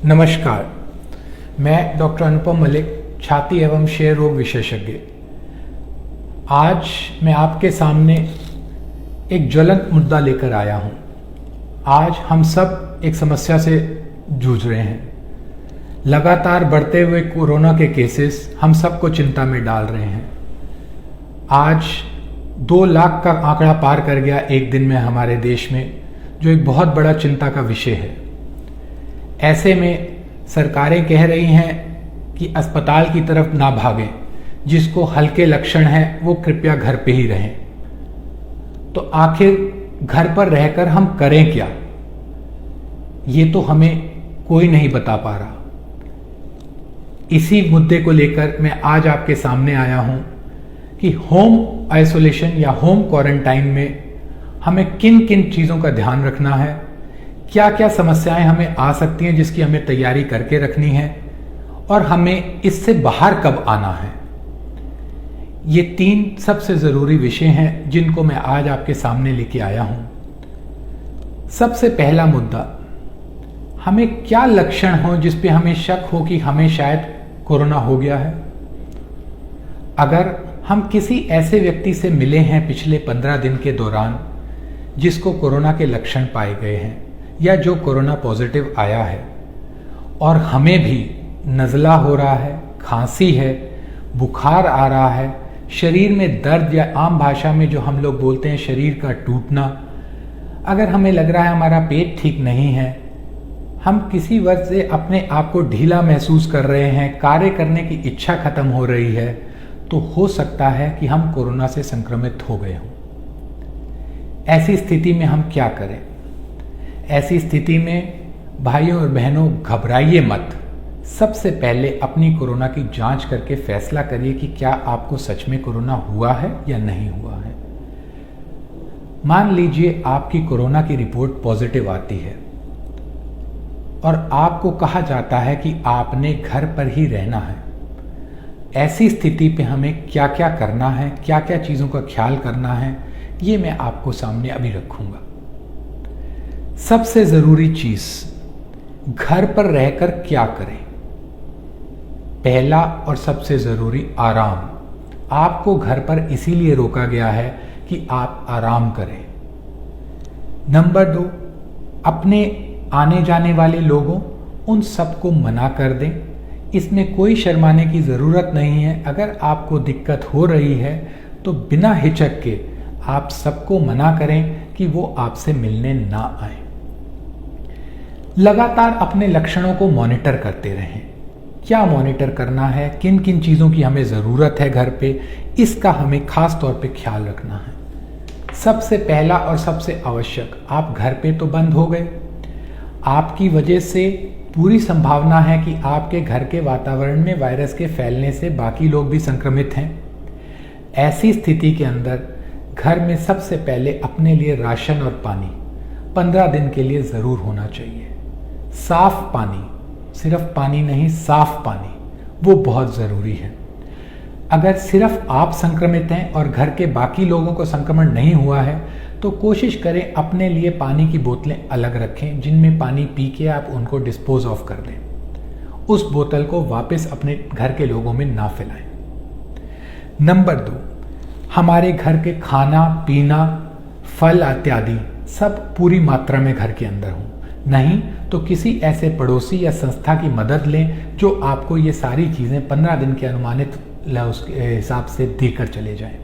नमस्कार, मैं डॉक्टर अनुपम मलिक, छाती एवं क्षय रोग विशेषज्ञ। आज मैं आपके सामने एक ज्वलंत मुद्दा लेकर आया हूँ। आज हम सब एक समस्या से जूझ रहे हैं। लगातार बढ़ते हुए कोरोना के केसेस हम सबको चिंता में डाल रहे हैं। आज 2 लाख का आंकड़ा पार कर गया एक दिन में हमारे देश में, जो एक बहुत बड़ा चिंता का विषय है। ऐसे में सरकारें कह रही हैं कि अस्पताल की तरफ ना भागें, जिसको हल्के लक्षण हैं वो कृपया घर पे ही रहें। तो आखिर घर पर रहकर हम करें क्या, ये तो हमें कोई नहीं बता पा रहा। इसी मुद्दे को लेकर मैं आज आपके सामने आया हूं कि होम आइसोलेशन या होम क्वारंटाइन में हमें किन किन चीज़ों का ध्यान रखना है, क्या क्या समस्याएं हमें आ सकती हैं जिसकी हमें तैयारी करके रखनी है, और हमें इससे बाहर कब आना है। ये 3 सबसे ज़रूरी विषय हैं जिनको मैं आज आपके सामने लेके आया हूं। सबसे पहला मुद्दा, हमें क्या लक्षण हो जिस पे हमें शक हो कि हमें शायद कोरोना हो गया है। अगर हम किसी ऐसे व्यक्ति से मिले हैं पिछले 15 दिन के दौरान जिसको कोरोना के लक्षण पाए गए हैं या जो कोरोना पॉजिटिव आया है, और हमें भी नज़ला हो रहा है, खांसी है, बुखार आ रहा है, शरीर में दर्द या आम भाषा में जो हम लोग बोलते हैं शरीर का टूटना, अगर हमें लग रहा है हमारा पेट ठीक नहीं है, हम किसी वजह से अपने आप को ढीला महसूस कर रहे हैं, कार्य करने की इच्छा खत्म हो रही है, तो हो सकता है कि हम कोरोना से संक्रमित हो गए हों। ऐसी स्थिति में हम क्या करें? ऐसी स्थिति में भाइयों और बहनों, घबराइए मत। सबसे पहले अपनी कोरोना की जांच करके फैसला करिए कि क्या आपको सच में कोरोना हुआ है या नहीं हुआ है। मान लीजिए आपकी कोरोना की रिपोर्ट पॉजिटिव आती है और आपको कहा जाता है कि आपने घर पर ही रहना है। ऐसी स्थिति पे हमें क्या क्या करना है, क्या क्या चीज़ों का ख्याल करना है, ये मैं आपको सामने अभी रखूंगा। सबसे ज़रूरी चीज़, घर पर रहकर क्या करें। पहला और सबसे ज़रूरी, आराम। आपको घर पर इसीलिए रोका गया है कि आप आराम करें। नंबर 2, अपने आने जाने वाले लोगों, उन सबको मना कर दें। इसमें कोई शर्माने की ज़रूरत नहीं है। अगर आपको दिक्कत हो रही है तो बिना हिचक के आप सबको मना करें कि वो आपसे मिलने ना आए। लगातार अपने लक्षणों को मॉनिटर करते रहें। क्या मॉनिटर करना है, किन किन चीज़ों की हमें ज़रूरत है घर पे, इसका हमें खास तौर पे ख्याल रखना है। सबसे पहला और सबसे आवश्यक, आप घर पे तो बंद हो गए, आपकी वजह से पूरी संभावना है कि आपके घर के वातावरण में वायरस के फैलने से बाकी लोग भी संक्रमित हैं। ऐसी स्थिति के अंदर घर में सबसे पहले अपने लिए राशन और पानी 15 दिन के लिए ज़रूर होना चाहिए। साफ पानी, सिर्फ पानी नहीं, साफ पानी, वो बहुत ज़रूरी है। अगर सिर्फ आप संक्रमित हैं और घर के बाकी लोगों को संक्रमण नहीं हुआ है तो कोशिश करें अपने लिए पानी की बोतलें अलग रखें, जिनमें पानी पी के आप उनको डिस्पोज ऑफ कर दें। उस बोतल को वापस अपने घर के लोगों में ना फैलाएं। नंबर 2, हमारे घर के खाना पीना, फल इत्यादि सब पूरी मात्रा में घर के अंदर हों। नहीं तो किसी ऐसे पड़ोसी या संस्था की मदद लें जो आपको ये सारी चीज़ें 15 दिन के अनुमानित उसके हिसाब से देकर चले जाएं।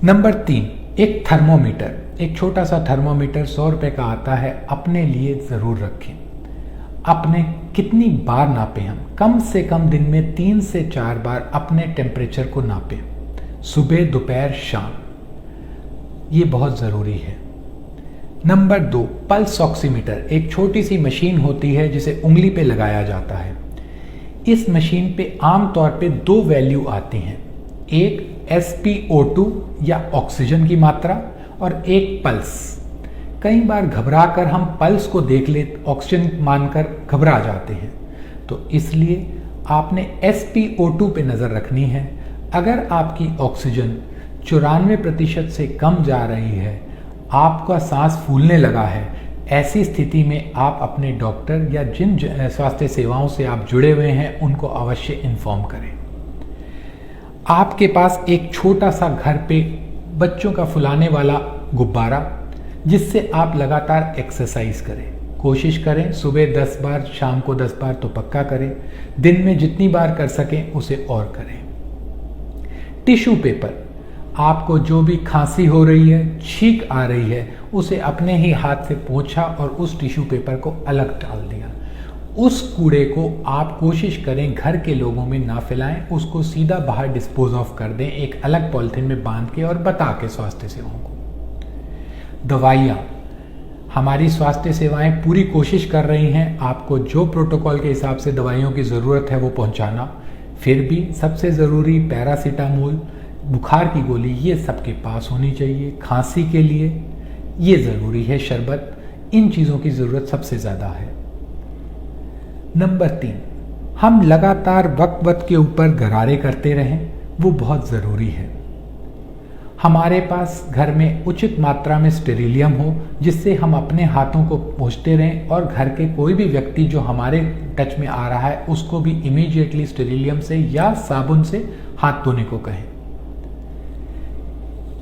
नंबर 3, एक थर्मोमीटर, एक छोटा सा थर्मोमीटर 100 रुपये का आता है, अपने लिए ज़रूर रखें। अपने कितनी बार नापें हम, कम से कम दिन में 3 से 4 बार अपने टेम्परेचर को नापें, सुबह, दोपहर, शाम। ये बहुत ज़रूरी है। नंबर 2, पल्स ऑक्सीमीटर, एक छोटी सी मशीन होती है जिसे उंगली पे लगाया जाता है। इस मशीन पे आमतौर पे 2 वैल्यू आती हैं, एक SpO2 या ऑक्सीजन की मात्रा और एक पल्स। कई बार घबरा कर हम पल्स को देख ले, ऑक्सीजन मानकर घबरा जाते हैं, तो इसलिए आपने SpO2 पे नज़र रखनी है। अगर आपकी ऑक्सीजन 94% से कम जा रही है, आपका सांस फूलने लगा है, ऐसी स्थिति में आप अपने डॉक्टर या जिन स्वास्थ्य सेवाओं से आप जुड़े हुए हैं उनको अवश्य इन्फॉर्म करें। आपके पास एक छोटा सा घर पे बच्चों का फुलाने वाला गुब्बारा, जिससे आप लगातार एक्सरसाइज करें। कोशिश करें सुबह 10 बार, शाम को 10 बार तो पक्का करें। दिन में जितनी बार कर सकें उसे और करें। टिश्यू पेपर, आपको जो भी खांसी हो रही है, छींक आ रही है, उसे अपने ही हाथ से पोंछा और उस टिश्यू पेपर को अलग डाल दिया। उस कूड़े को आप कोशिश करें घर के लोगों में ना फैलाएं, उसको सीधा बाहर डिस्पोज ऑफ कर दें, एक अलग पॉलिथीन में बांध के और बता के स्वास्थ्य सेवाओं को। दवाइयाँ, हमारी स्वास्थ्य सेवाएं पूरी कोशिश कर रही हैं आपको जो प्रोटोकॉल के हिसाब से दवाइयों की ज़रूरत है वो पहुंचाना। फिर भी सबसे ज़रूरी पैरासीटामोल, बुखार की गोली, ये सबके पास होनी चाहिए। खांसी के लिए ये ज़रूरी है शरबत, इन चीज़ों की ज़रूरत सबसे ज़्यादा है। नंबर 3, हम लगातार वक्त के ऊपर गरारे करते रहें, वो बहुत ज़रूरी है। हमारे पास घर में उचित मात्रा में स्टेरिलियम हो, जिससे हम अपने हाथों को पोंछते रहें और घर के कोई भी व्यक्ति जो हमारे टच में आ रहा है उसको भी इमीडिएटली स्टेरिलियम से या साबुन से हाथ धोने को कहें।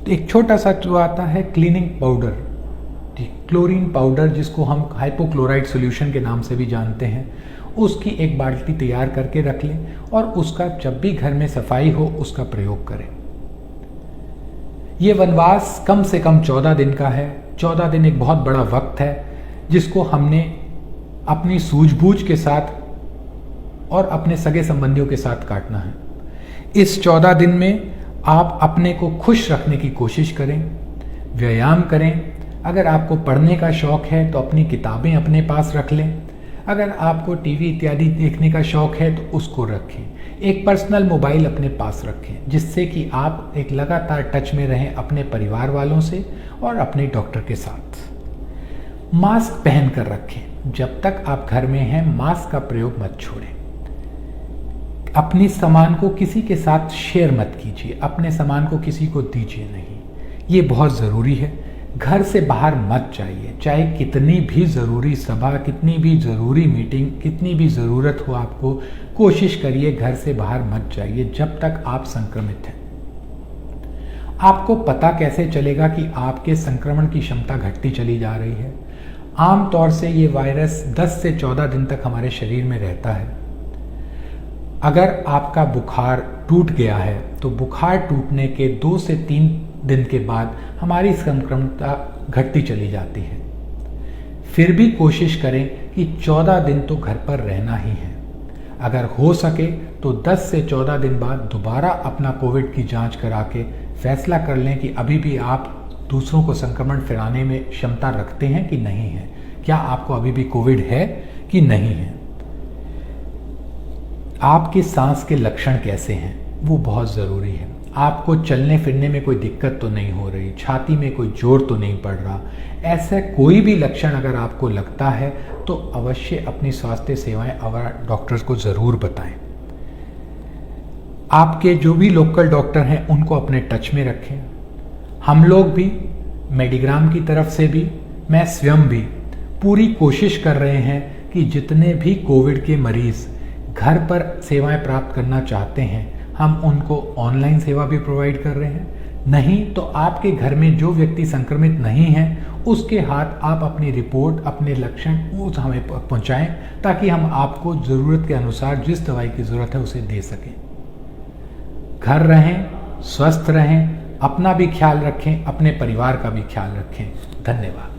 एक छोटा सा जो आता है क्लीनिंग पाउडर, क्लोरीन पाउडर, जिसको हम हाइपोक्लोराइड सॉल्यूशन के नाम से भी जानते हैं, उसकी एक बाल्टी तैयार करके रख लें और उसका जब भी घर में सफाई हो उसका प्रयोग करें। ये वनवास कम से कम 14 दिन का है। 14 दिन एक बहुत बड़ा वक्त है जिसको हमने अपनी सूझबूझ के साथ और अपने सगे संबंधियों के साथ काटना है। इस 14 दिन में आप अपने को खुश रखने की कोशिश करें, व्यायाम करें। अगर आपको पढ़ने का शौक है तो अपनी किताबें अपने पास रख लें। अगर आपको टीवी इत्यादि देखने का शौक है तो उसको रखें। एक पर्सनल मोबाइल अपने पास रखें, जिससे कि आप एक लगातार टच में रहें अपने परिवार वालों से और अपने डॉक्टर के साथ। मास्क पहन कर रखें। जब तक आप घर में हैं मास्क का प्रयोग मत छोड़ें। अपने सामान को किसी के साथ शेयर मत कीजिए, अपने सामान को किसी को दीजिए नहीं, ये बहुत ज़रूरी है। घर से बाहर मत जाइए, चाहे कितनी भी ज़रूरी सभा, कितनी भी ज़रूरी मीटिंग, कितनी भी ज़रूरत हो आपको, कोशिश करिए घर से बाहर मत जाइए जब तक आप संक्रमित हैं। आपको पता कैसे चलेगा कि आपके संक्रमण की क्षमता घटती चली जा रही है? आमतौर से ये वायरस 10 से 14 दिन तक हमारे शरीर में रहता है। अगर आपका बुखार टूट गया है तो बुखार टूटने के 2 से 3 दिन के बाद हमारी संक्रमणता घटती चली जाती है। फिर भी कोशिश करें कि 14 दिन तो घर पर रहना ही है। अगर हो सके तो 10 से 14 दिन बाद दोबारा अपना कोविड की जांच करा के फैसला कर लें कि अभी भी आप दूसरों को संक्रमण फैलाने में क्षमता रखते हैं कि नहीं है, क्या आपको अभी भी कोविड है कि नहीं है। आपके सांस के लक्षण कैसे हैं वो बहुत ज़रूरी है। आपको चलने फिरने में कोई दिक्कत तो नहीं हो रही, छाती में कोई जोर तो नहीं पड़ रहा, ऐसा कोई भी लक्षण अगर आपको लगता है तो अवश्य अपनी स्वास्थ्य सेवाएं और डॉक्टर्स को ज़रूर बताएं। आपके जो भी लोकल डॉक्टर हैं उनको अपने टच में रखें। हम लोग भी मेडिग्राम की तरफ से भी, मैं स्वयं भी पूरी कोशिश कर रहे हैं कि जितने भी कोविड के मरीज़ घर पर सेवाएं प्राप्त करना चाहते हैं हम उनको ऑनलाइन सेवा भी प्रोवाइड कर रहे हैं। नहीं तो आपके घर में जो व्यक्ति संक्रमित नहीं है उसके हाथ आप अपनी रिपोर्ट, अपने लक्षण वो हमें पहुंचाएं ताकि हम आपको ज़रूरत के अनुसार जिस दवाई की ज़रूरत है उसे दे सकें। घर रहें, स्वस्थ रहें, अपना भी ख्याल रखें, अपने परिवार का भी ख्याल रखें। धन्यवाद।